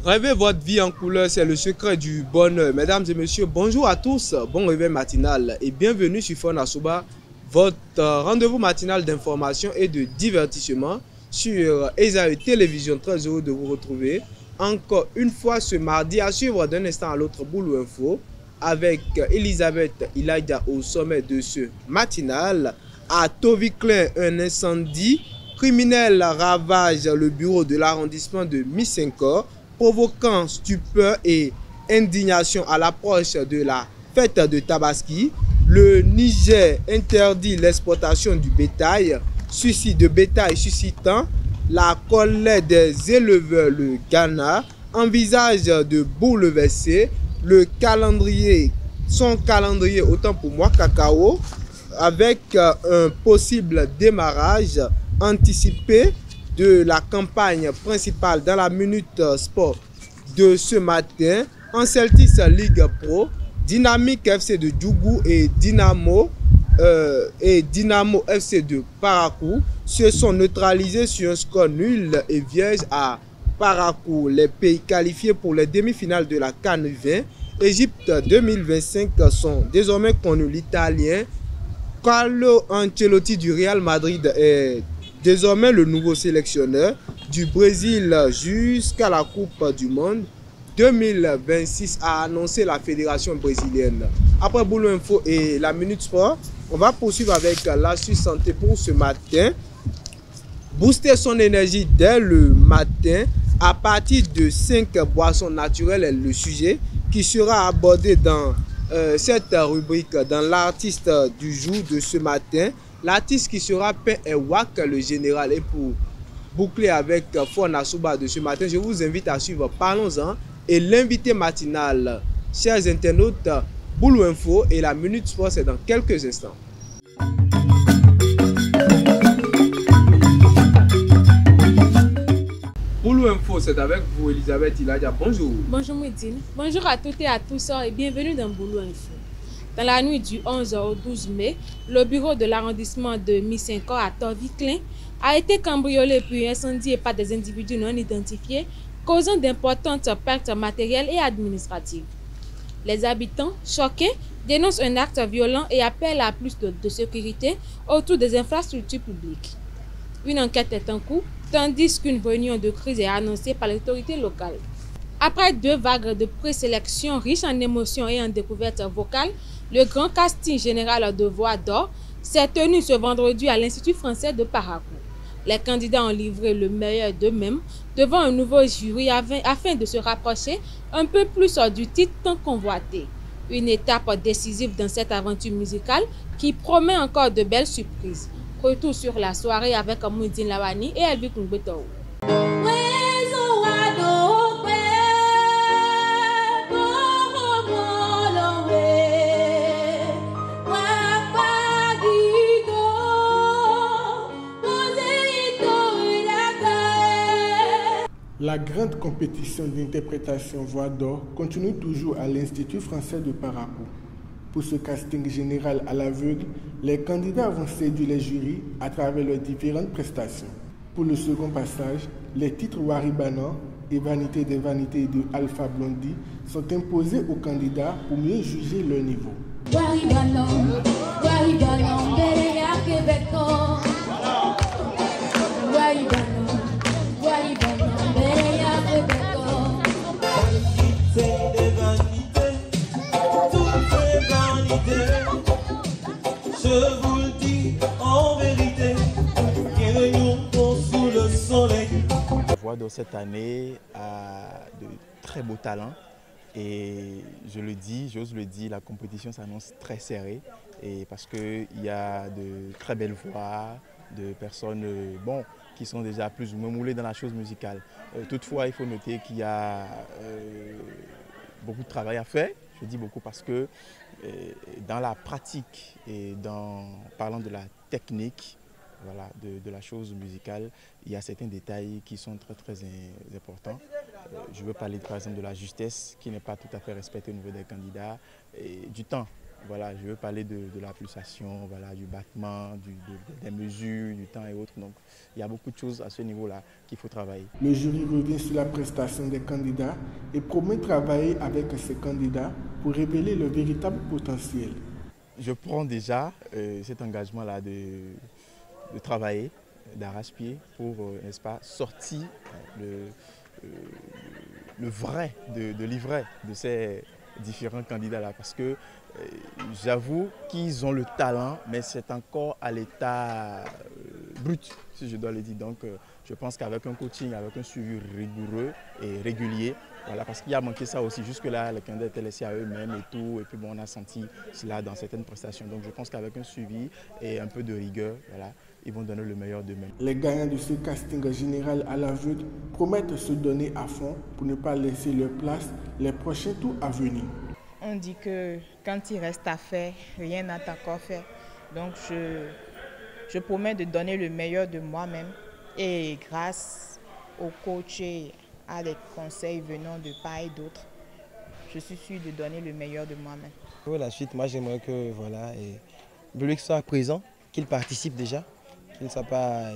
Rêvez votre vie en couleur, c'est le secret du bonheur. Mesdames et messieurs, bonjour à tous, bon réveil matinal et bienvenue sur Fun Asuba, votre rendez-vous matinal d'information et de divertissement sur Esaü Télévision. Très heureux de vous retrouver encore une fois ce mardi à suivre d'un instant à l'autre Boulou Info avec Elisabeth Ilaïda au sommet de ce matinal. À Tovi-Clin, un incendie criminel ravage le bureau de l'arrondissement de Missenkor, provoquant stupeur et indignation à l'approche de la fête de Tabaski. Le Niger interdit l'exportation du bétail, suscitant la colère des éleveurs. Le Ghana envisage de bouleverser son calendrier autant pour moi cacao avec un possible démarrage anticipé de la campagne principale dans la Minute Sport de ce matin. En Celtics League Pro, Dynamique FC de Djougou et Dynamo FC de Parakou se sont neutralisés sur un score nul et vierge à Parakou. Les pays qualifiés pour les demi-finales de la CAN 20 Égypte 2025 sont désormais connus. L'Italien Carlo Ancelotti du Real Madrid est désormais le nouveau sélectionneur du Brésil jusqu'à la Coupe du Monde 2026, a annoncé la fédération brésilienne. Après Boulot Info et la Minute Sport, on va poursuivre avec l'astuce santé pour ce matin. Booster son énergie dès le matin à partir de 5 boissons naturelles est le sujet qui sera abordé dans cette rubrique dans l'artiste du jour de ce matin. L'artiste qui sera peint est Wak le général. Et pour boucler avec Fun Asuba de ce matin, je vous invite à suivre Parlons-en et l'invité matinal. Chers internautes, Boulou Info et la Minute Sport, c'est dans quelques instants. Boulou Info, c'est avec vous, Elisabeth Ilaïda. Bonjour. Bonjour Moudine. Bonjour à toutes et à tous et bienvenue dans Boulou Info. Dans la nuit du 11 au 12 mai, le bureau de l'arrondissement de Missenkor à Tovi-Clin a été cambriolé puis incendié par des individus non identifiés, causant d'importantes pertes matérielles et administratives. Les habitants, choqués, dénoncent un acte violent et appellent à plus de sécurité autour des infrastructures publiques. Une enquête est en cours, tandis qu'une réunion de crise est annoncée par les autorités locales. Après 2 vagues de présélection riches en émotions et en découvertes vocales, le grand casting général de Voix d'Or s'est tenu ce vendredi à l'Institut français de Parakou. Les candidats ont livré le meilleur d'eux-mêmes devant un nouveau jury afin de se rapprocher un peu plus du titre tant convoité. Une étape décisive dans cette aventure musicale qui promet encore de belles surprises. Retour sur la soirée avec Moudine Lawani et Elvi Kungbeto. La grande compétition d'interprétation Voix d'Or continue toujours à l'Institut français de Parakou. Pour ce casting général à l'aveugle, les candidats vont séduire les jurys à travers leurs différentes prestations. Pour le second passage, les titres Waribanan et Vanité des Vanités de Alpha Blondy sont imposés aux candidats pour mieux juger leur niveau. Je vous le dis en vérité, sous le soleil. Voix d'Or cette année a de très beaux talents et j'ose le dire, la compétition s'annonce très serrée et parce qu'il y a de très belles voix, de personnes qui sont déjà plus ou moins moulées dans la chose musicale. Toutefois, il faut noter qu'il y a beaucoup de travail à faire. Je dis beaucoup parce que dans la pratique et parlant de la technique, voilà, de la chose musicale, il y a certains détails qui sont très très importants. Je veux parler par exemple de la justesse qui n'est pas tout à fait respectée au niveau des candidats, et du temps Voilà, je veux parler de la pulsation, voilà, du battement, des mesures, du temps et autres. Donc, il y a beaucoup de choses à ce niveau-là qu'il faut travailler. Le jury revient sur la prestation des candidats et promet travailler avec ces candidats pour révéler leur véritable potentiel. Je prends déjà cet engagement-là de travailler d'arrache-pied pour, n'est-ce pas, sortir le vrai de l'ivraie de ces différents candidats-là. Parce que j'avoue qu'ils ont le talent, mais c'est encore à l'état brut, si je dois le dire. Donc, je pense qu'avec un coaching, avec un suivi rigoureux et régulier, voilà, parce qu'il y a manqué ça aussi. Jusque-là, les candidats étaient laissés à eux-mêmes et tout. Et puis, bon, on a senti cela dans certaines prestations. Donc, je pense qu'avec un suivi et un peu de rigueur, voilà, ils vont donner le meilleur d'eux-mêmes. Les gagnants de ce casting général à l'aveugle promettent se donner à fond pour ne pas laisser leur place les prochains tours à venir. On dit que quand il reste à faire, rien n'a encore fait. Donc je promets de donner le meilleur de moi-même et grâce au coach et à des conseils venant de part et d'autre, je suis sûre de donner le meilleur de moi-même. Pour la suite, moi j'aimerais que voilà, le public soit présent, qu'il participe déjà, qu'il ne soit pas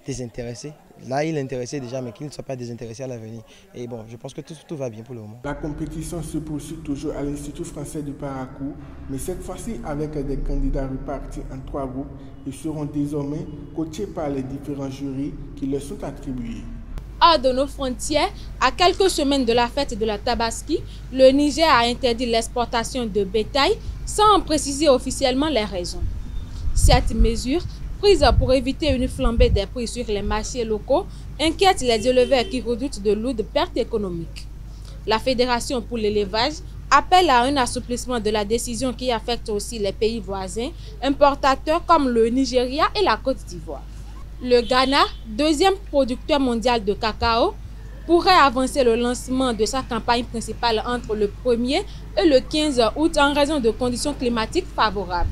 désintéressé. Là, il est intéressé déjà, mais qu'il ne soit pas désintéressé à l'avenir. Et bon, je pense que tout va bien pour le moment. La compétition se poursuit toujours à l'Institut français du Parakou, mais cette fois-ci avec des candidats repartis en 3 groupes. Ils seront désormais coachés par les différents jurys qui leur sont attribués. Hors de nos frontières, à quelques semaines de la fête de la Tabaski, le Niger a interdit l'exportation de bétail sans en préciser officiellement les raisons. Cette mesure, prise pour éviter une flambée des prix sur les marchés locaux, inquiète les éleveurs qui redoutent de lourdes pertes économiques. La Fédération pour l'élevage appelle à un assouplissement de la décision qui affecte aussi les pays voisins, importateurs comme le Nigeria et la Côte d'Ivoire. Le Ghana, deuxième producteur mondial de cacao, pourrait avancer le lancement de sa campagne principale entre le 1er et le 15 août en raison de conditions climatiques favorables.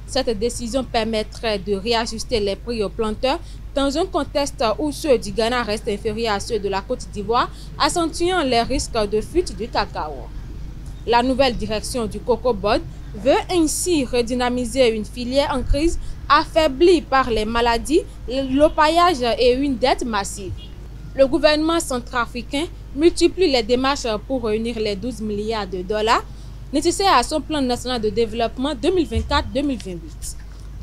Cette décision permettrait de réajuster les prix aux planteurs dans un contexte où ceux du Ghana restent inférieurs à ceux de la Côte d'Ivoire, accentuant les risques de fuite du cacao. La nouvelle direction du Cocoa Board veut ainsi redynamiser une filière en crise affaiblie par les maladies, l'opaillage et une dette massive. Le gouvernement centrafricain multiplie les démarches pour réunir les 12 milliards de dollars nécessaires à son plan national de développement 2024-2028.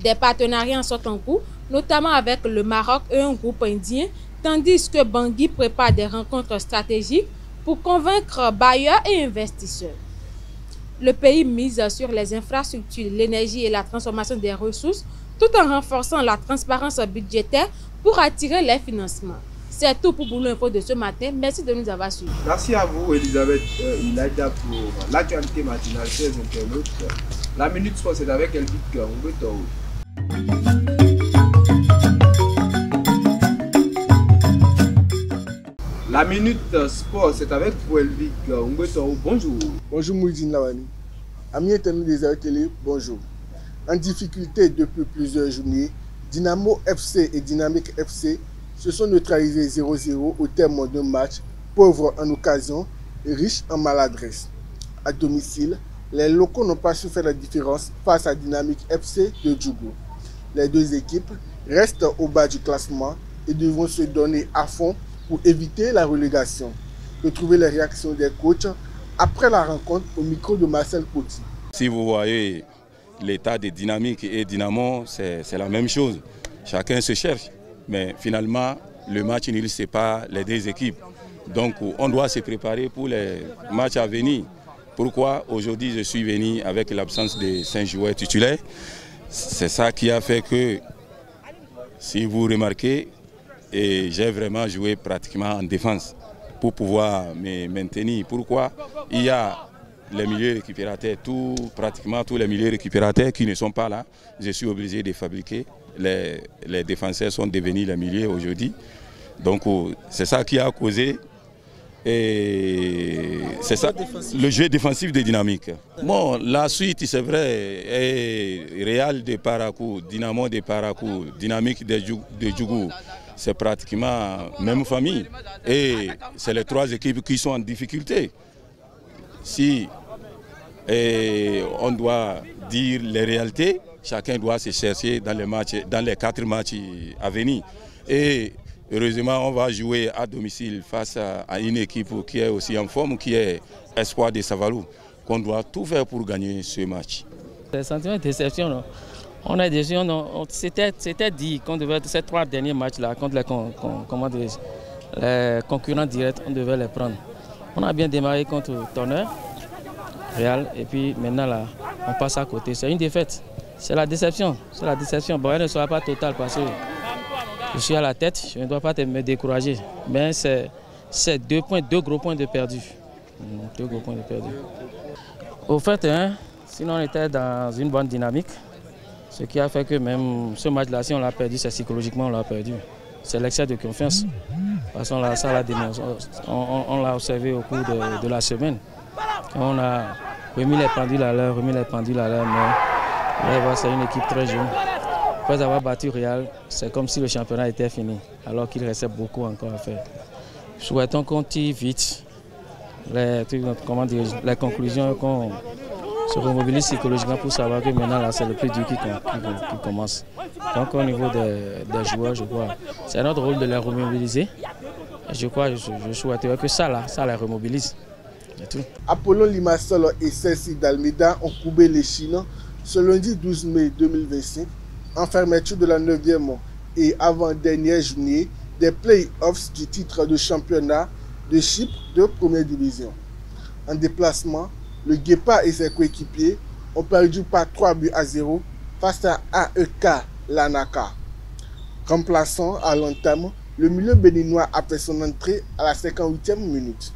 Des partenariats sont en cours, notamment avec le Maroc et un groupe indien, tandis que Bangui prépare des rencontres stratégiques pour convaincre bailleurs et investisseurs. Le pays mise sur les infrastructures, l'énergie et la transformation des ressources, tout en renforçant la transparence budgétaire pour attirer les financements. C'est tout pour Boulou Info de ce matin. Merci de nous avoir suivis. Merci à vous, Elisabeth Ilaïda, pour l'actualité matinale, chers internautes. La Minute Sport, c'est avec Elvic Ngbeto. La Minute Sport, c'est avec vous, Elvic Ngbeto. Bonjour. Bonjour Mouidine Lawani. Amis internautes des Air Télé, bonjour. En difficulté depuis plusieurs journées, Dynamo FC et Dynamique FC se sont neutralisés 0-0 au terme d'un match pauvre en occasion et riche en maladresse. À domicile, les locaux n'ont pas su faire la différence face à Dynamique FC de Djougou. Les deux équipes restent au bas du classement et devront se donner à fond pour éviter la relégation. Retrouvez les réactions des coachs après la rencontre au micro de Marcel Coty. Si vous voyez l'état de Dynamique et Dynamo, c'est la même chose. Chacun se cherche. Mais finalement, le match ne sépare les deux équipes. Donc on doit se préparer pour les matchs à venir. Pourquoi aujourd'hui je suis venu avec l'absence de 5 joueurs titulaires? C'est ça qui a fait que, si vous remarquez, j'ai vraiment joué pratiquement en défense pour pouvoir me maintenir. Pourquoi? Il y a les milieux récupérateurs, pratiquement tous les milieux récupérateurs qui ne sont pas là. Je suis obligé de fabriquer. Les défenseurs sont devenus les milieux aujourd'hui. Donc c'est ça qui a causé c'est ça, le jeu défensif de Dynamique. Bon, la suite, c'est vrai, est Real de Parakou, Dynamo de Parakou, Dynamique de Djougou. C'est pratiquement la même famille. Et c'est les 3 équipes qui sont en difficulté. Si Et on doit dire les réalités. Chacun doit se chercher dans les 4 matchs à venir. Et heureusement, on va jouer à domicile face à une équipe qui est aussi en forme, qui est Espoir de Savalou, qu'on doit tout faire pour gagner ce match. Le sentiment de déception, non. On a déjà, c'était dit qu'on devait, ces 3 derniers matchs-là, contre les concurrents directs, on devait les prendre. On a bien démarré contre Tonnerre, Real, et puis maintenant là, on passe à côté. C'est une défaite. C'est la déception. C'est la déception. Bon, elle ne sera pas totale parce que je suis à la tête, je ne dois pas me décourager. Mais c'est 2 gros points de perdu. 2 gros points de perdu. Au fait, sinon on était dans une bonne dynamique. Ce qui a fait que même ce match-là, si on l'a perdu, c'est psychologiquement on l'a perdu. C'est l'excès de confiance. Parce qu'on on l'a observé au cours de la semaine. On a remis les pendules à l'heure, mais là, c'est une équipe très jeune. Après avoir battu Real, c'est comme si le championnat était fini, alors qu'il restait beaucoup encore à faire. Souhaitons qu'on tire vite les conclusions, qu'on se remobilise psychologiquement pour savoir que maintenant c'est le plus dur qui commence. Donc au niveau des joueurs, je crois, c'est notre rôle de les remobiliser. Je souhaiterais que ça les remobilise. Apollon Limassol et Ceci d'Almeida ont courbé les Chines ce lundi 12 mai 2025 en fermeture de la 9e et avant-dernière journée des play-offs du titre de championnat de Chypre de première division. En déplacement, le Guépard et ses coéquipiers ont perdu par 3-0 face à AEK Lanaka. Remplaçant à l'entame, le milieu béninois a fait son entrée à la 58e minute.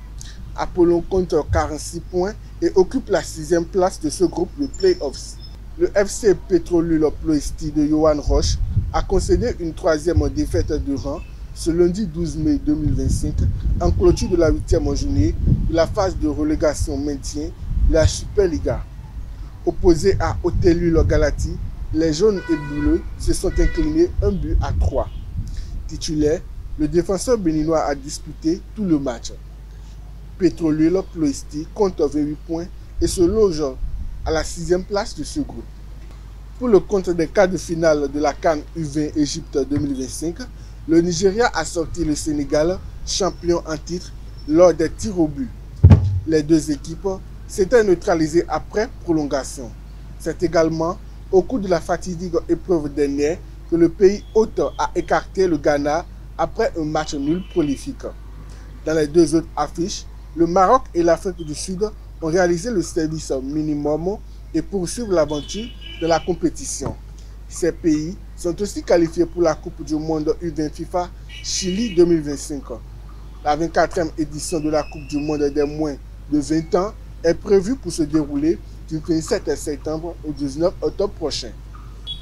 Apollon compte 46 points et occupe la 6e place de ce groupe de play-offs. Le FC Petrolul Ploesti de Johan Roche a concédé une 3e défaite de rang ce lundi 12 mai 2025 en clôture de la 8e journée de la phase de relégation maintien de la Superliga. Opposé à Otelul Galati, les jaunes et bleus se sont inclinés 1-3. Titulaire, le défenseur béninois a disputé tout le match. Petrolul Ploesti compte 28 points et se loge à la 6e place de ce groupe. Pour le compte des quarts de finale de la CAN U20 Égypte 2025, le Nigeria a sorti le Sénégal champion en titre lors des tirs au but. Les 2 équipes s'étaient neutralisées après prolongation. C'est également au cours de la fatidique épreuve dernière que le pays hôte a écarté le Ghana après un match nul prolifique. Dans les 2 autres affiches, le Maroc et l'Afrique du Sud ont réalisé le service minimum et poursuivent l'aventure de la compétition. Ces pays sont aussi qualifiés pour la Coupe du Monde U20 FIFA Chili 2025. La 24e édition de la Coupe du Monde des moins de 20 ans est prévue pour se dérouler du 27 septembre au 19 octobre prochain.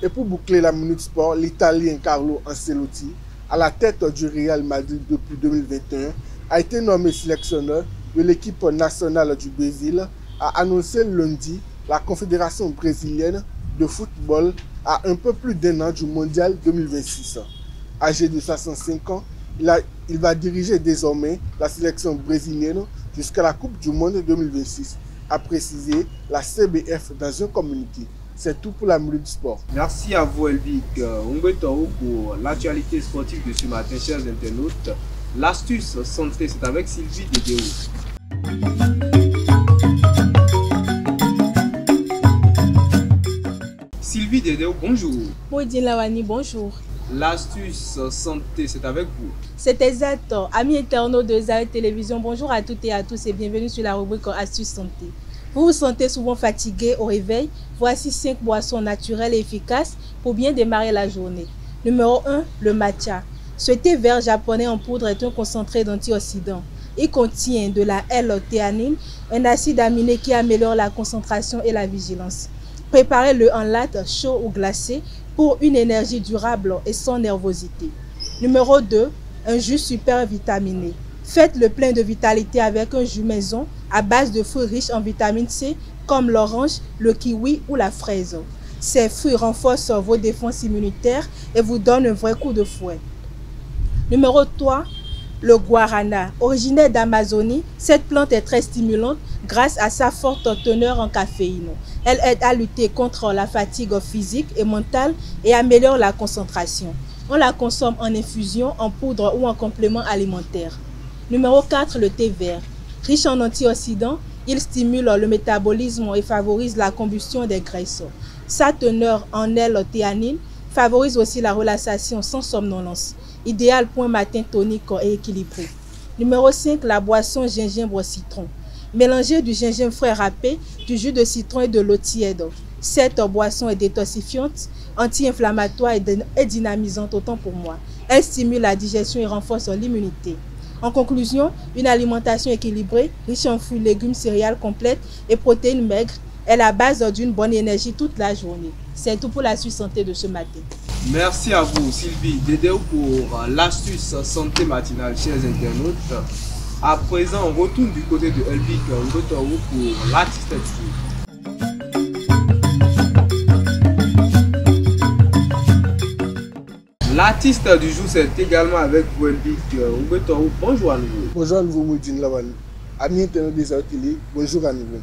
Et pour boucler la Minute Sport, l'Italien Carlo Ancelotti, à la tête du Real Madrid depuis 2021, a été nommé sélectionneur de l'équipe nationale du Brésil, a annoncé lundi la Confédération brésilienne de football à un peu plus d'1 an du Mondial 2026. Âgé de 65 ans, il va diriger désormais la sélection brésilienne jusqu'à la Coupe du Monde 2026, a précisé la CBF dans un communiqué. C'est tout pour la Minute Sport. Merci à vous, Elvic Ongbeto, pour l'actualité sportive de ce matin, chers internautes. L'astuce santé, c'est avec Sylvie Dedeo. Sylvie Dedeo, bonjour. Maudine Lawani, bonjour. L'astuce santé, c'est avec vous. C'est exact. Amis internautes de Zaï Télévision, bonjour à toutes et à tous et bienvenue sur la rubrique Astuce santé. Vous vous sentez souvent fatigué au réveil? Voici 5 boissons naturelles et efficaces pour bien démarrer la journée. Numéro 1, le matcha. Ce thé vert japonais en poudre est un concentré d'antioxydants. Il contient de la L-théanine, un acide aminé qui améliore la concentration et la vigilance. Préparez-le en latte, chaud ou glacé pour une énergie durable et sans nervosité. Numéro 2, un jus super vitaminé. Faites le plein de vitalité avec un jus maison à base de fruits riches en vitamine C comme l'orange, le kiwi ou la fraise. Ces fruits renforcent vos défenses immunitaires et vous donnent un vrai coup de fouet. Numéro 3, le guarana. Originaire d'Amazonie, cette plante est très stimulante grâce à sa forte teneur en caféine. Elle aide à lutter contre la fatigue physique et mentale et améliore la concentration. On la consomme en infusion, en poudre ou en complément alimentaire. Numéro 4, le thé vert. Riche en antioxydants, il stimule le métabolisme et favorise la combustion des graisses. Sa teneur en L-théanine favorise aussi la relaxation sans somnolence. Idéal pour un matin tonique et équilibré. Numéro 5, la boisson gingembre-citron. Mélangez du gingembre frais râpé, du jus de citron et de l'eau tiède. Cette boisson est détoxifiante, anti-inflammatoire et dynamisante autant pour moi. Elle stimule la digestion et renforce l'immunité. En conclusion, une alimentation équilibrée, riche en fruits, légumes, céréales complètes et protéines maigres est la base d'une bonne énergie toute la journée. C'est tout pour l'astuce santé de ce matin. Merci à vous, Sylvie Dedeu, pour l'astuce santé matinale, chers internautes. À présent, on retourne du côté de Elvic Ngotorou pour l'artiste du jour. L'artiste du jour, c'est également avec vous, Elvic Ngotorou. Bonjour à nouveau. Bonjour à nouveau, Moudine Lavan. Amis internautes des télé, bonjour à nouveau.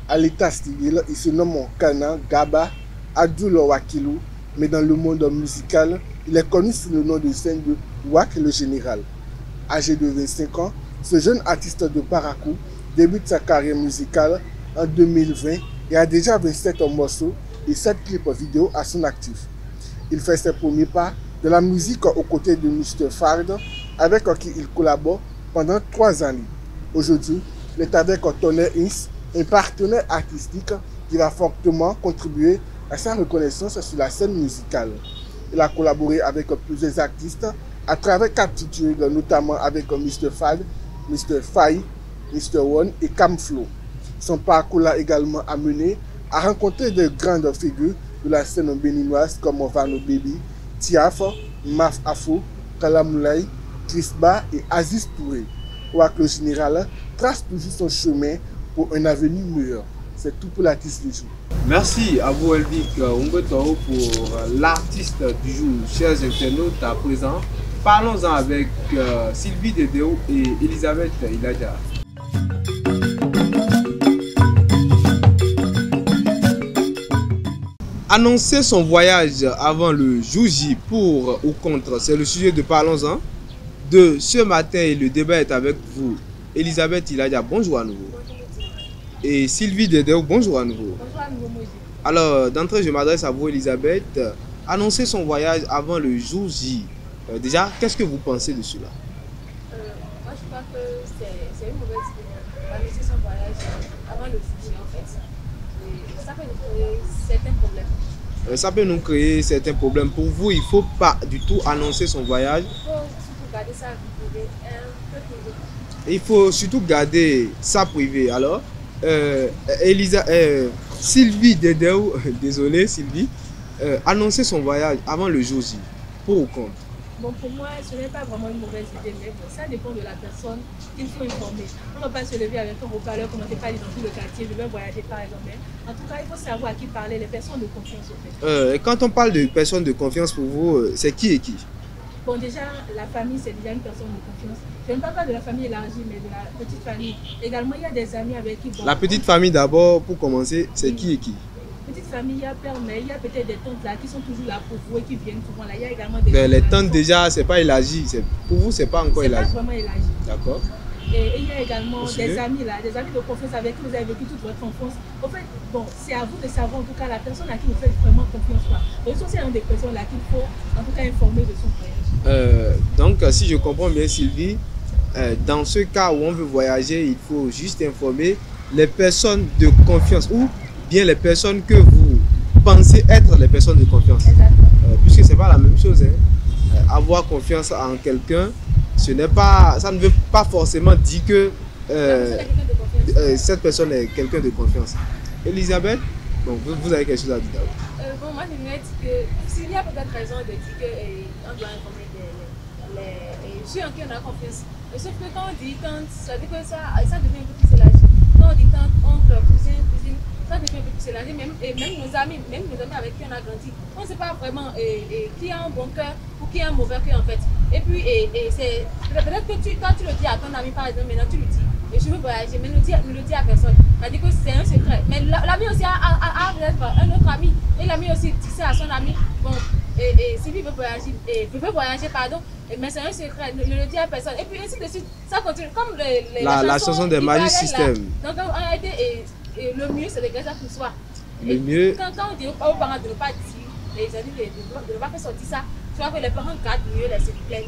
À l'état civil, il se nomme Kana Gaba Abdul Wakilou, mais dans le monde musical, il est connu sous le nom de scène de Wak le Général. Âgé de 25 ans, ce jeune artiste de Parakou débute sa carrière musicale en 2020 et a déjà 27 morceaux et 7 clips vidéo à son actif. Il fait ses premiers pas de la musique aux côtés de Mr. Fard, avec qui il collabore pendant 3 années. Aujourd'hui, il est avec Tonner Inc., un partenaire artistique qui va fortement contribuer à sa reconnaissance sur la scène musicale. Il a collaboré avec plusieurs artistes à travers 4 titres, notamment avec Mr. Fad, Mr. Fai, Mr. One et Camflow. Son parcours l'a également amené à rencontrer de grandes figures de la scène béninoise comme Vano Baby, Tiaf, Maf Afo, Kalamoulay, Crisba et Aziz Touré. Wak le Général trace toujours son chemin pour un avenir meilleur. C'est tout pour l'artiste du jour. Merci à vous, Elvic Ngotorou, pour l'artiste du jour. Chers internautes, à présent, parlons-en avec Sylvie Dedeu et Elisabeth Ilaja. Annoncer son voyage avant le jour J, pour ou contre, c'est le sujet de Parlons-en de ce matin et le débat est avec vous. Elisabeth Ilaja, bonjour à nouveau. Et Sylvie Dedeu, bonjour à nouveau. Bonjour à nouveau, Moïse. Alors, d'entrée, je m'adresse à vous, Elisabeth. Annoncer son voyage avant le jour J. Déjà, qu'est-ce que vous pensez de cela? Moi, je crois que c'est une mauvaise idée d'annoncer son voyage avant le jour J, en fait. Et ça peut nous créer certains problèmes. Ça peut nous créer certains problèmes. Pour vous, il ne faut pas du tout annoncer son voyage. Il faut surtout garder ça privé, un peu privé. Il faut surtout garder ça privé. Alors, Sylvie Dedeu, désolé Sylvie, annoncer son voyage avant le jour J, pour ou contre? Bon, pour moi, ce n'est pas vraiment une mauvaise idée, mais bon, ça dépend de la personne qu'il faut informer. On ne va pas se lever avec un haut-parleur, commencer par aller dans tout le quartier, je vais voyager par exemple. En tout cas, il faut savoir à qui parler, les personnes de confiance au fait. Quand on parle de personnes de confiance pour vous, c'est qui et qui? Bon, déjà, la famille, c'est déjà une personne de confiance. Je ne parle pas de la famille élargie, mais de la petite famille. Également, il y a des amis avec qui... Bon, la petite famille d'abord, pour commencer, c'est qui et qui? Petite famille, il y a père, mais il y a peut-être des tantes là qui sont toujours là pour vous et qui viennent souvent là. Il y a également des... Mais les tantes déjà, c'est pas élargi. Pour vous, c'est pas encore élargi. C'est pas vraiment élargi. D'accord. Et il y a également des amis là, des amis de confiance avec qui vous avez vécu toute votre enfance. En fait, bon, c'est à vous de savoir en tout cas la personne à qui vous faites vraiment confiance. Donc, c'est une des personnes là qu'il faut en tout cas informer de son voyage. Donc, si je comprends bien Sylvie, dans ce cas où on veut voyager, il faut juste informer les personnes de confiance ou bien les personnes que vous pensez être les personnes de confiance. Puisque ce n'est pas la même chose. Hein. Avoir confiance en quelqu'un, ça ne veut pas forcément dire que cette personne est quelqu'un de confiance. Elisabeth, bon, vous avez quelque chose à dire d'abord. Bon, moi, je me dis que s'il y a peut-être raison de dire qu'on doit informer ceux en qui on a confiance. Sauf que quand on dit tante, ça veut dire que ça devient un peu plus élargi. Quand on dit tante, oncle, cousin, cousine, ça devient un peu plus élargi, même nos amis avec qui on a grandi, on ne sait pas vraiment qui a un bon cœur ou qui a un mauvais cœur en fait. Et puis, c'est peut-être que quand tu le dis à ton ami par exemple, maintenant tu le dis, et je veux voyager, mais ne le dis à personne. C'est-à-dire que c'est un secret. Mais l'ami aussi a peut-être un autre ami, et l'ami aussi dit ça à son ami. Bon, Sylvie veut voyager, pardon, mais c'est un secret, ne le dis à personne. Et puis ainsi de suite, ça continue. Comme la chanson de Magic System. Donc en réalité, le mieux c'est de garder ça pour soi. Le mieux. Quand on dit aux parents de ne pas dire, les amis de ne pas faire sortir ça, tu vois que les parents gardent mieux les secrets.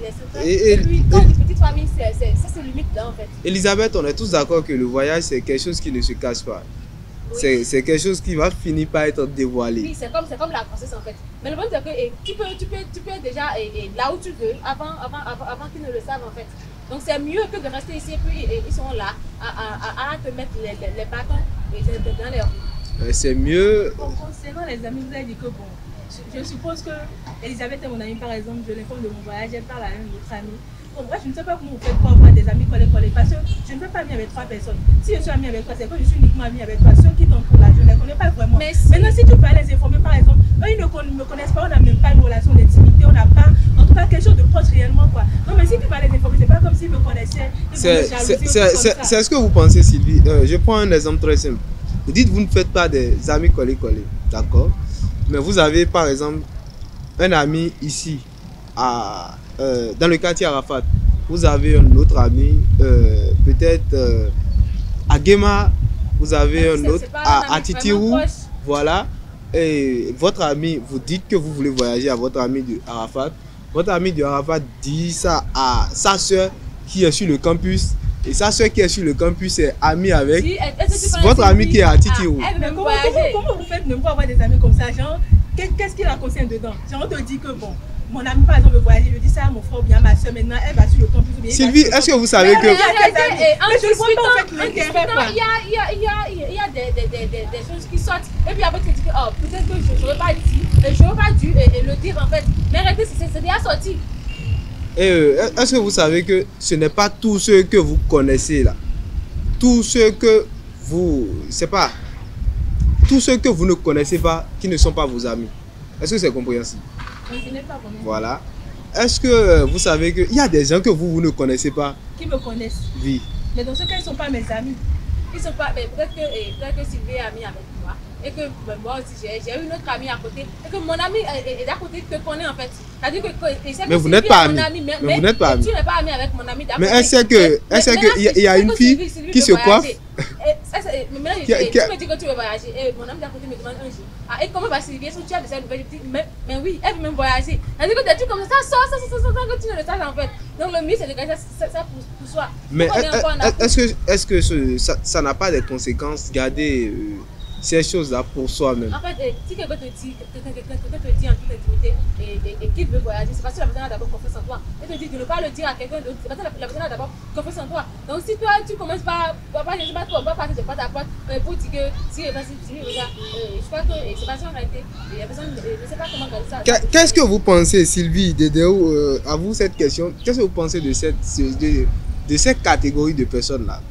Et puis quand une petite famille, ça se limite là en fait. Elisabeth, on est tous d'accord que le voyage c'est quelque chose qui ne se cache pas. Oui. C'est quelque chose qui va finir par être dévoilé. Oui, c'est comme la grossesse en fait. Mais le problème c'est que tu peux déjà là où tu veux avant qu'ils ne le savent en fait. Donc c'est mieux que de rester ici et puis ils sont là à te mettre les bâtons dans les roues. C'est mieux. Concernant les amis, vous avez dit que bon, je suppose que Elisabeth est mon amie par exemple, je l'informe de mon voyage, elle parle à un autre ami. Bon, bref, je ne sais pas comment vous faites pour avoir des amis collés, parce que je ne peux pas ami avec 3 personnes. Si je suis amie avec toi, c'est que je suis uniquement amie avec toi. Ceux qui t'entourent là, je ne les connais pas vraiment. Mais maintenant, si tu peux les informer par exemple, eux ils ne me connaissent pas, on n'a même pas une relation d'intimité, on n'a pas en tout cas quelque chose de proche réellement quoi. Non mais si tu vas les informer, c'est pas comme s'ils me connaissaient. C'est ce que vous pensez Sylvie. Je prends un exemple très simple. Vous dites vous ne faites pas des amis collés, d'accord? Mais vous avez par exemple un ami ici dans le quartier Arafat. Vous avez un autre ami peut-être à Guéma, vous avez un autre à Titirou, voilà. Et votre ami, vous dites que vous voulez voyager à votre ami de Arafat. Votre ami de Arafat dit ça à sa soeur qui est sur le campus. Et sa soeur qui est sur le campus est amie avec votre ami qui est à Titirou. Comment vous faites même pour avoir des amis comme ça? Genre, qu'est-ce qui la concerne dedans? Genre, on te dit que bon, mon ami par exemple veut voyager, je dis ça à mon frère ou bien à ma soeur, maintenant elle va sur le campus. Sylvie, est-ce que vous savez que... Mais je ne vois pas en fait l'intérêt. Il y a des choses qui sortent. Et puis après tu dis que oh, peut-être que je n'aurais pas dit, je n'aurais pas dû le dire en fait. Mais arrêtez, c'est déjà sorti. Est-ce que vous savez que ce n'est pas tous ceux que vous connaissez là, tous ceux que vous, c'est pas, tous ceux que vous ne connaissez pas qui ne sont pas vos amis. Est-ce que c'est compréhensible? Je n'ai pas compris. Voilà. Est-ce que vous savez qu'il y a des gens que vous ne connaissez pas? Qui me connaissent? Oui. Mais dans ce cas, ils ne sont pas mes amis. Ils sont pas, mais peut-être que Sylvie est amie avec moi. Et que moi aussi j'ai une autre amie à côté. Et que mon ami d'à côté te connaît en fait. C'est-à-dire que mais vous n'êtes pas ami. Mais vous n'êtes pas ami. Tu n'es pas ami avec mon ami d'à côté. Mais elle sait qu'il y a une fille qui se coiffe. Mais maintenant, tu me dis que tu veux voyager. Et mon ami d'à côté me demande un jour. Ah, et comment va Sylvie? Est-ce que tu as déjà nouvelles? Je dis, mais oui, elle veut même voyager. C'est-à-dire que des trucs comme ça sort que tu ne le saches en fait. Donc le mieux c'est de garder ça pour soi. Mais est-ce que ça n'a pas des conséquences garder ces choses-là pour soi-même? En fait, si quelqu'un te dit en toute intimité et qu'il veut voyager, c'est parce que la personne a d'abord confiance en toi. Elle te dit de ne pas le dire à quelqu'un d'autre, c'est parce que la personne a d'abord confiance en toi. Donc si toi tu commences par, je ne sais pas toi, pas passer de porte à porte pour dire que si regarde, je crois que c'est pas ça en réalité. La personne ne sait pas comment garder ça. Qu'est-ce que vous pensez, Sylvie, à vous cette question, qu'est-ce que vous pensez de cette catégorie de personnes-là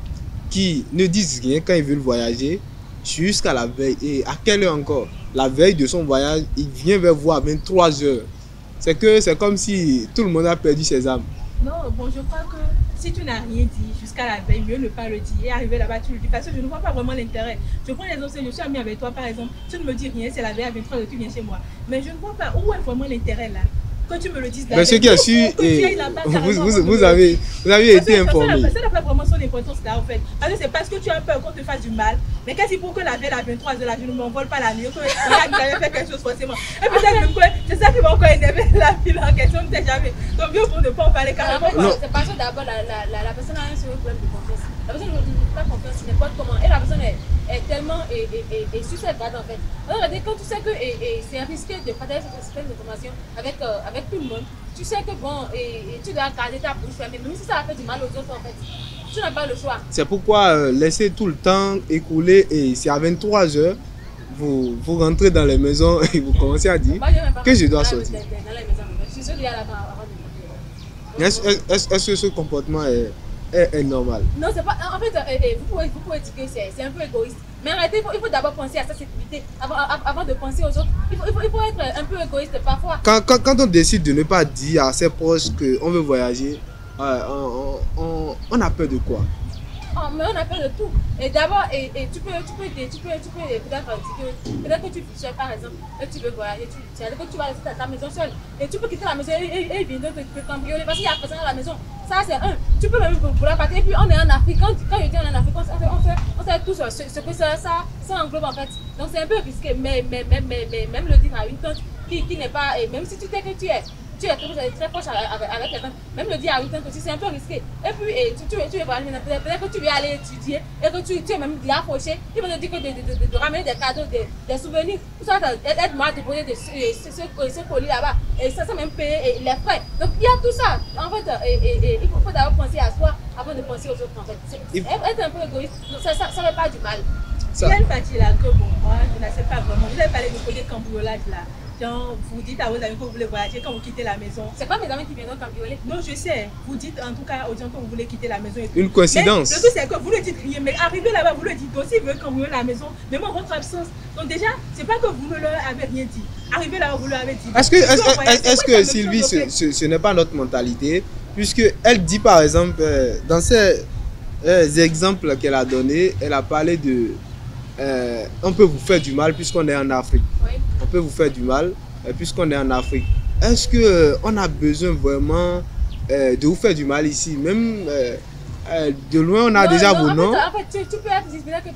qui ne disent rien quand ils veulent voyager jusqu'à la veille? Et à quelle heure encore? La veille de son voyage, il vient vers vous à 23 h. C'est comme si tout le monde a perdu ses âmes. Non, bon, je crois que si tu n'as rien dit jusqu'à la veille, mieux ne pas le dire. Et arriver là-bas, tu le dis. Parce que je ne vois pas vraiment l'intérêt. Je prends l'exemple, je suis amie avec toi par exemple. Tu ne me dis rien, c'est la veille à 23 h, tu viens chez moi. Mais je ne vois pas où est vraiment l'intérêt là. Quand tu me le dises, mais ce qui est sûr, vous avez été informé. Ça n'a pas vraiment son importance là en fait. Parce que c'est parce que tu as peur qu'on te fasse du mal. Mais qu'est-ce pour que la veille à 23 h là, je ne m'envole pas la nuit, que vous avez fait quelque chose forcément. Et peut-être même que c'est ça qui va encore énerver la fille en question, on ne sait jamais. Donc mieux pour ne pas en parler carrément. C'est parce que d'abord la personne a un sérieux problème de confiance. La personne ne pas confiance, n'importe comment. Et la personne est tellement sur cette garde en fait. Alors quand tu sais que c'est risqué de partager cette information avec tout le monde, tu sais que bon, tu dois garder ta bouche fermée, même si ça va faire du mal aux autres en fait. Tu n'as pas le choix. C'est pourquoi laissez tout le temps écouler et c'est à 23 h, vous rentrez dans les maisons et vous commencez à dire que je dois sortir. Est-ce que ce comportement est normal? Non, c'est pas. En fait, vous pouvez dire que c'est un peu égoïste. Mais arrêtez, il faut d'abord penser à sa sécurité avant de penser aux autres. Il faut être un peu égoïste parfois. Quand on décide de ne pas dire à ses proches qu'on veut voyager, on a peur de quoi? Oh, mais on a peur de tout. Et d'abord, tu peux peut-être dire que tu fais par exemple, et tu veux voyager, tu vas rester à ta maison seule. Et tu peux quitter la maison et venir te cambrioler parce qu'il y a personne à la maison. Ça, c'est un. Tu peux même vouloir partir. Et puis, on est en Afrique. Quand je dis on est en Afrique, on fait tout ce que ça englobe en fait. Donc, c'est un peu risqué. Mais même le dire à une tante qui n'est pas. Et même si tu sais que tu es très proche avec quelqu'un, même le dire à une tante aussi, c'est un peu risqué. Et puis, tu veux voyager, peut-être que tu veux aller étudier et que tu es même bien approché. Il va te dire que de ramener des cadeaux, des souvenirs. Tout ça, aide-moi à déposer ce colis là-bas. Et ça même payer les frais. Donc, il y a tout ça. En fait, il faut d'abord penser à soi avant de penser aux autres. En fait. Être un peu égoïste, ça ne fait pas du mal. Il y a une partie là que bon, moi, je ne sais pas vraiment. Vous avez parlé du côté cambriolage là. Genre, vous dites à vos amis que vous voulez voyager quand vous quittez la maison. C'est pas mes amis qui viennent cambrioler. Non, je sais. Vous dites en tout cas aux gens que vous voulez quitter la maison. Et tout. Une coïncidence. Mais le truc, c'est que vous ne dites rien. Mais arrivez là-bas, vous le dites aussi. Vous voulez cambrioler la maison, même en votre absence. Donc, déjà, c'est pas que vous ne leur avez rien dit. Arrivez là-bas, vous leur avez dit. Est-ce que Sylvie, ce n'est pas notre mentalité? Puisqu'elle dit par exemple, dans ces exemples qu'elle a donnés, elle a parlé de. On peut vous faire du mal puisqu'on est en Afrique. Oui. On peut vous faire du mal puisqu'on est en Afrique. Est-ce qu'on a besoin vraiment de vous faire du mal ici? Même de loin, on a déjà vos noms. En fait, tu peux être disponible que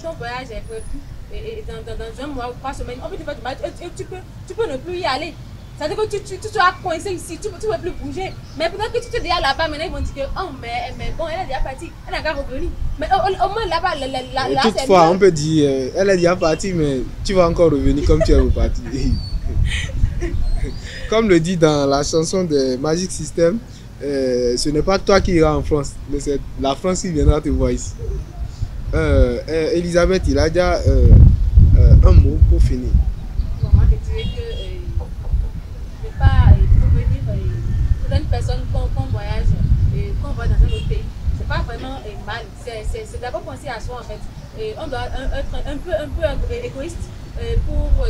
ton voyage est prévu dans un mois ou 3 semaines. On peut te faire du mal et tu peux ne plus y aller. C'est-à-dire que tu seras coincé ici, tu ne peux plus bouger. Mais peut-être que tu te dis là-bas, maintenant ils vont dire que oh, mais bon, elle est déjà partie, elle n'est pas revenue. Mais au moins là-bas, là toutefois, on peut dire elle est déjà partie, mais tu vas encore revenir comme tu es reparti. Comme le dit dans la chanson de Magic System, ce n'est pas toi qui iras en France, mais c'est la France qui viendra te voir ici. Elisabeth, il a déjà un mot pour finir. Bon, moi, je dirais que pas revenir pour une personne qu'on voyage et qu'on va dans un autre pays. C'est pas vraiment mal. C'est d'abord penser à soi en fait. Et on doit être un peu égoïste pour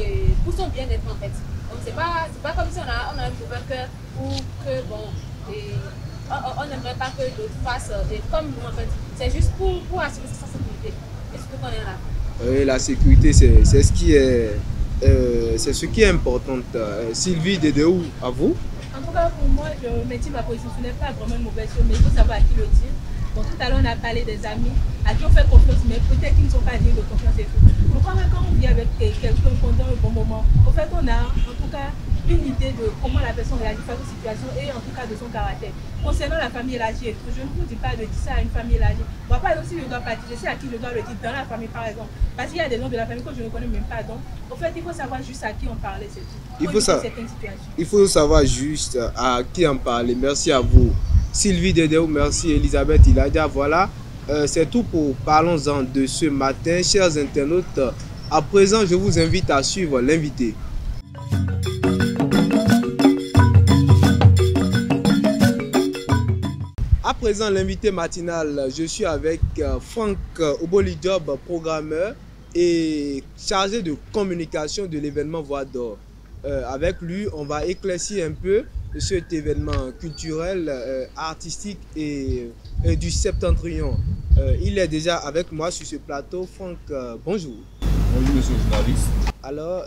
son bien-être en fait. Donc c'est pas comme si on a un mauvais cœur ou que bon on n'aimerait pas que l'autre fasse comme nous en fait. C'est juste pour assurer sa sécurité. Et surtout qu'on est là. Oui, la sécurité c'est ce qui est c'est ce qui est important. Sylvie Dedéou, à vous? En tout cas, pour moi, je maintiens ma position. Ce n'est pas vraiment une mauvaise chose, mais il faut savoir à qui le dire. Donc, tout à l'heure, on a parlé des amis à qui on fait confiance, mais peut-être qu'ils ne sont pas dignes de confiance et tout. Je crois que quand on vit avec quelqu'un pendant un bon moment, en fait, on a en tout cas une idée de comment la personne réagit face aux situations et en tout cas de son caractère. Concernant la famille élargie, je ne vous dis pas de dire ça à une famille élargie. Moi, par exemple, si je dois partir, je sais à qui je dois le dire dans la famille, par exemple. Parce qu'il y a des gens de la famille que je ne connais même pas. Donc, en fait, il faut savoir juste à qui on parlait, c'est tout. Il faut savoir juste à qui en parler. Merci à vous. Sylvie Dedéou, merci Elisabeth Iladia. Voilà, c'est tout pour Parlons-en de ce matin. Chers internautes, à présent, je vous invite à suivre l'invité. À présent, l'invité matinal, je suis avec Franck Obolijob, programmeur et chargé de communication de l'événement Voix d'Or. Avec lui, on va éclaircir un peu cet événement culturel, artistique et du Septentrion. Il est déjà avec moi sur ce plateau. Franck, bonjour. Bonjour monsieur le journaliste. Alors,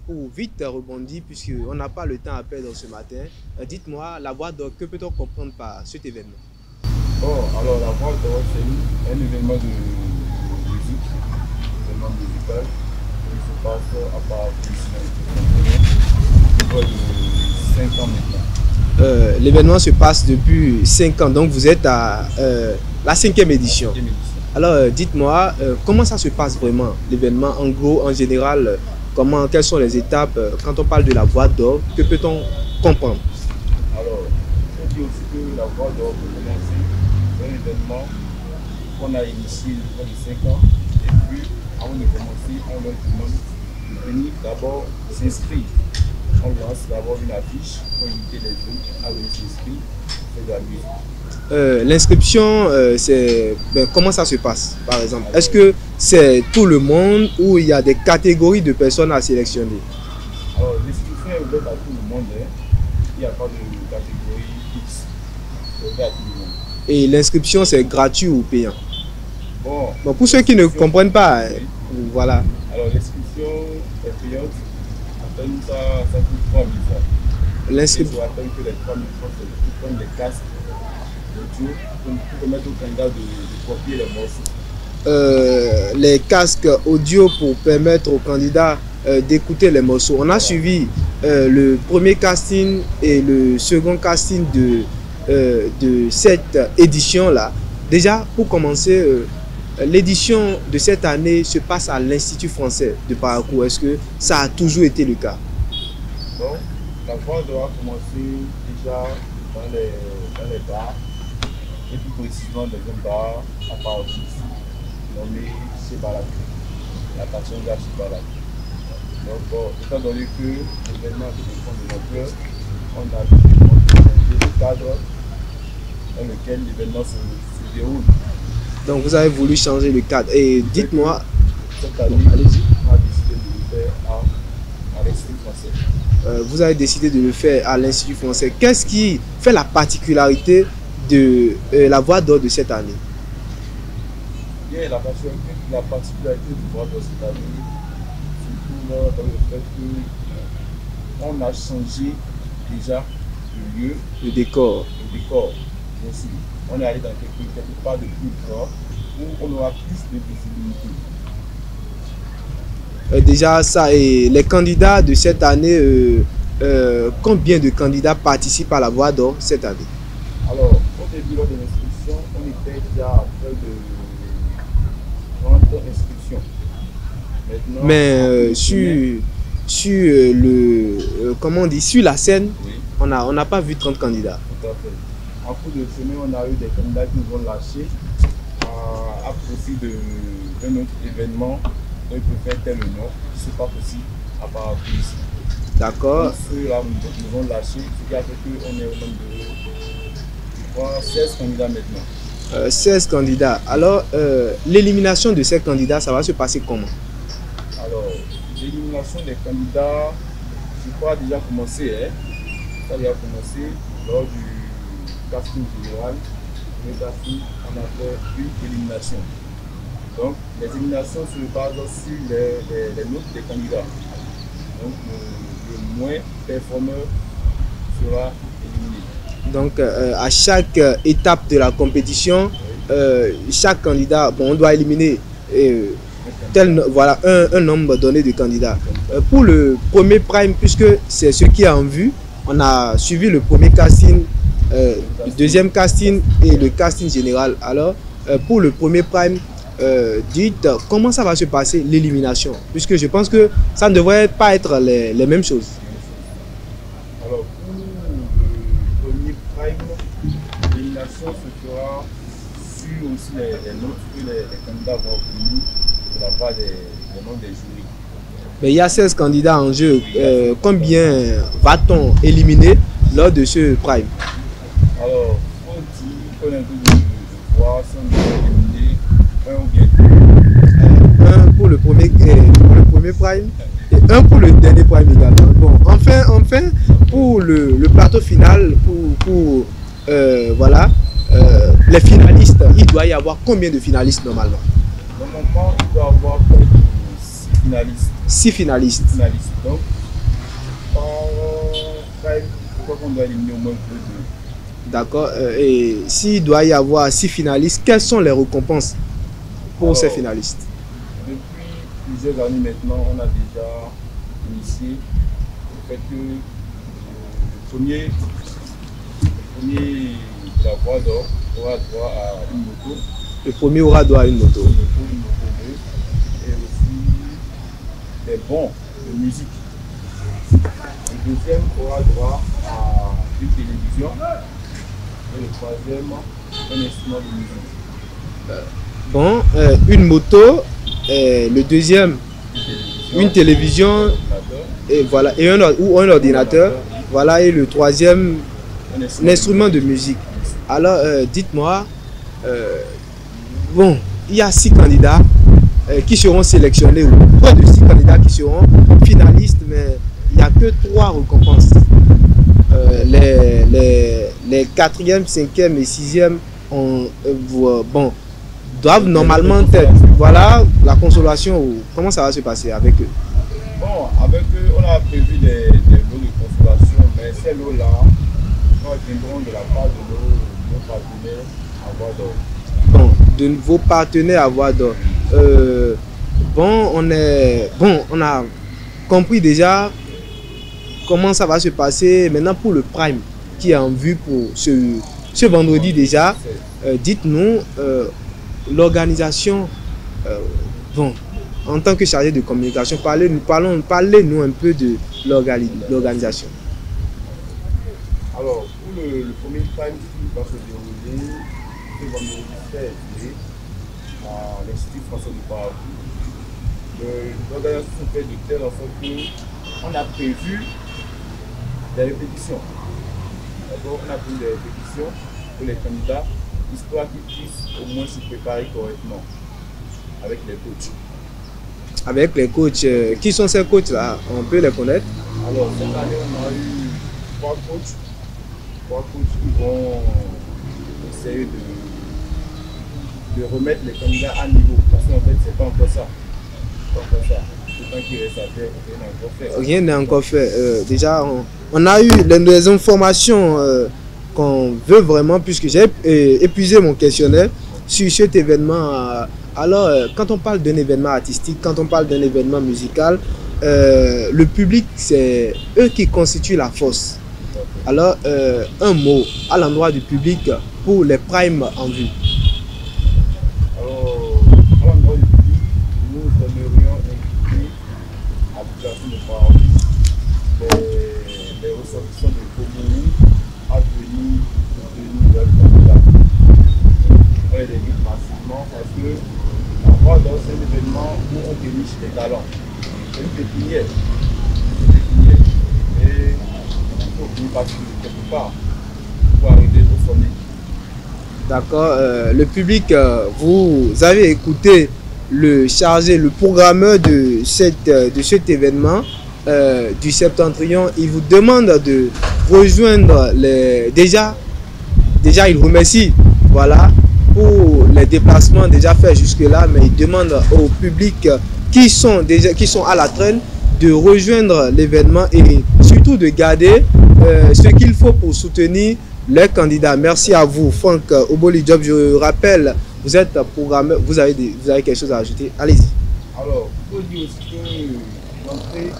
pour vite rebondir, puisqu'on n'a pas le temps à perdre ce matin, dites-moi, la Voix d'Or, que peut-on comprendre par cet événement? Alors la Voix d'Or, c'est un événement de musique, un événement musical qui se passe à part de 5 ans maintenant. L'événement se passe depuis 5 ans, donc vous êtes à la 5e édition. Alors dites-moi, comment ça se passe vraiment, l'événement en gros, en général, quelles sont les étapes quand on parle de la Voix d'Or, que peut-on comprendre? Alors, je dis aussi que la Voix d'Or, pour commencer, c'est un événement qu'on a initié depuis 5 ans, et puis avant de commencer, on leur demande de venir d'abord s'inscrire. On lance d'abord une affiche pour inviter les jeunes à venir s'inscrire, faire de la musique. L'inscription, comment ça se passe par exemple? Est-ce que c'est tout le monde ou il y a des catégories de personnes à sélectionner? Alors, l'inscription est ouverte à tout le monde. Hein. Il n'y a pas de catégorie X. C'est ouvert à tout le monde. Et l'inscription, c'est gratuit ou payant? Bon, pour ceux qui ne comprennent pas, oui. Voilà. Alors, l'inscription est payante. À peine ça coûte 3 000 francs. L'inscription. À peine que les 3 000 francs, c'est pour prendre des casques audio pour permettre aux candidats de copier les morceaux. Les casques audio pour permettre aux candidats d'écouter les morceaux. On a suivi le premier casting et le second casting de cette édition-là. Déjà, pour commencer, l'édition de cette année se passe à l'Institut français de Parakou. Est-ce que ça a toujours été le cas? Bon, la voix doit commencer déjà dans les bars, et plus précisément dans un bar à Parakou, nommé chez Balak, la passion de chez Balak. Donc, bon, étant donné que l'événement de l'ampleur, on a changé le cadre dans lequel l'événement se déroule. Donc vous avez voulu changer le cadre. Et dites-moi, cette année, on a décidé de le faire à l'Institut français. Vous avez décidé de le faire à l'Institut français. Qu'est-ce qui fait la particularité de la voix d'or de cette année? Bien, la particularité du voix d'or cette année, dans le fait qu'on a changé déjà le lieu, le décor. Aussi. On est allé dans quelque part de plus grand où on aura plus de visibilité. Déjà ça, et les candidats de cette année, combien de candidats participent à la voix d'or cette année? Alors, au début de l'inscription, on était déjà à près de 30 inscriptions. Maintenant, mais sur le comment on dit, sur la scène, oui. On n'a pas vu 30 candidats. Tout à fait. En cours de semaine, on a eu des candidats qui nous ont lâchés à profit d'un autre événement. Ils peuvent faire tel ou non, ce n'est pas possible à part ici. D'accord. Ceux-là nous ont lâchés, ce qui a fait qu'on est au nombre de 16 candidats maintenant. 16 candidats. Alors, l'élimination de ces candidats, ça va se passer comment? Alors, l'élimination des candidats, je crois, a déjà commencé. Hein? Ça a déjà commencé lors du casting général. Le casting, on a fait une élimination. Donc, les éliminations se basent sur les notes des candidats. Donc, le moins performeur sera éliminé. Donc, à chaque étape de la compétition, chaque candidat, bon, on doit éliminer voilà, un nombre donné de candidats. Pour le premier prime, puisque c'est ce qui est en vue, on a suivi le premier casting, le deuxième casting et le casting général. Alors, pour le premier prime, dites comment ça va se passer l'élimination, puisque je pense que ça ne devrait pas être les mêmes choses. Alors pour le premier prime, l'élimination se fera sur aussi les notes que les candidats vont obtenir de la part des membres des jurys. Mais il y a 16 candidats en jeu, combien va-t-on éliminer lors de ce prime? Alors, on dit qu'on a un peu de voir si on doit éliminer un ou bien deux. Un pour le premier prime et un pour le dernier prime également. Bon, enfin pour le plateau final, pour voilà, les finalistes, il doit y avoir combien de finalistes normalement? Normalement, il doit y avoir près de 6 finalistes. 6 finalistes. Donc, par prime, je crois qu'on doit éliminer au moins 2. D'accord. Et s'il doit y avoir 6 finalistes, quelles sont les récompenses pour ces finalistes? Depuis plusieurs années maintenant, on a déjà initié le fait que le premier de la voix d'or aura droit à une moto. Le premier aura droit à une moto. Et aussi des bons de musique. Le deuxième aura droit à une télévision. Et le troisième, un instrument de musique. Bon, une moto, le deuxième, une télévision, et voilà, et un ordinateur, voilà, et le troisième, un instrument de musique. Alors, dites-moi, bon, il y a 6 candidats, qui seront sélectionnés. Pas de 6 candidats qui seront finalistes, mais il n'y a que 3 récompenses. Les 4e, 5e et 6e doivent normalement être. Voilà la consolation. Comment ça va se passer avec eux? Bon, avec eux, on a prévu des lots de consolation, mais ces lots-là viendront de la part de nos partenaires à Voix d'Or. Bon, de vos partenaires à Voix d'Or. On a compris déjà comment ça va se passer. Maintenant, pour le Prime qui est en vue pour ce vendredi déjà, dites-nous l'organisation. En tant que chargé de communication, parlez-nous un peu de l'organisation. Alors, pour le premier Prime qui va se dérouler ce vendredi 16 mai à l'Institut français du Paraguay, l'organisation se fait de telle sorte qu'on a prévu des répétitions. D'abord, on a prévu des répétitions pour les candidats, histoire qu'ils puissent au moins se préparer correctement avec les coachs. Avec les coachs, qui sont ces coachs-là? On peut les connaître? Alors, cette année, on a eu 3 coachs qui vont essayer de remettre les candidats à niveau. Parce qu'en fait, c'est pas encore ça. C'est pas qui reste à faire, rien n'est encore fait. Rien n'est encore fait. Déjà, on a eu les informations qu'on veut vraiment, puisque j'ai épuisé mon questionnaire sur cet événement. Alors, quand on parle d'un événement artistique, quand on parle d'un événement musical, le public, c'est eux qui constituent la force. Alors, un mot à l'endroit du public pour les primes en vue. Alors, à l'endroit du public, nous aimerions inviter à la population de Paraguay, les ressortissants de Comonou à venir soutenir leur candidat. On les invite massivement parce que c'est un événement où on déniche les talents. C'est une pépinière. Et il faut venir passer quelque part pour arriver au sommet. D'accord. Le public, vous avez écouté le chargé, le programmeur de cet événement du Septentrion. Il vous demande de rejoindre déjà il remercie. Voilà. Pour les déplacements déjà faits jusque-là, mais il demande au public qui sont à la traîne de rejoindre l'événement et surtout de garder ce qu'il faut pour soutenir les candidats. Merci à vous, Franck Oboli Job. Je rappelle, vous êtes programmeur, vous avez quelque chose à ajouter. Allez-y. Alors, il faut dire aussi que l'entrée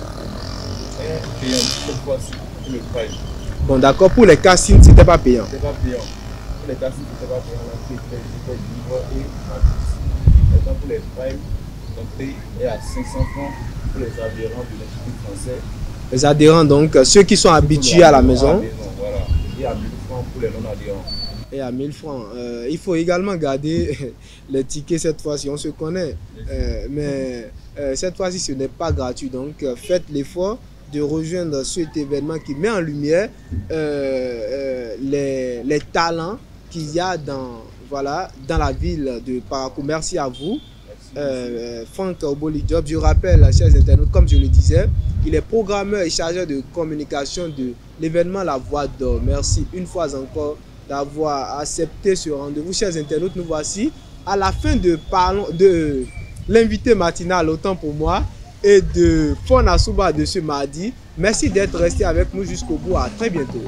est payante cette fois-ci pour le Prime. Bon, d'accord, pour les castings, c'était pas payant. C'était pas payant. Pour les castings, c'était pas payant. L'entrée était libre et gratuite. Maintenant, pour les Primes, l'entrée est à 500 francs pour les adhérents de l'Institut français. Les adhérents, donc, ceux qui sont habitués à la maison. Voilà. Et à 1000 francs pour les non-adhérents. Et à 1000 francs. Il faut également garder les tickets cette fois-ci. On se connaît. Mais cette fois-ci, ce n'est pas gratuit. Donc, faites l'effort de rejoindre cet événement qui met en lumière les talents qu'il y a dans la ville de Parakou. Merci à vous. Franck Oboli Job. Je rappelle, chers internautes, comme je le disais, il est programmeur et chargé de communication de l'événement La Voix d'Or. Merci une fois encore d'avoir accepté ce rendez-vous. Chers internautes, nous voici à la fin de l'invité matinal, autant pour moi, et de Fona Souba de ce mardi. Merci d'être resté avec nous jusqu'au bout. À très bientôt.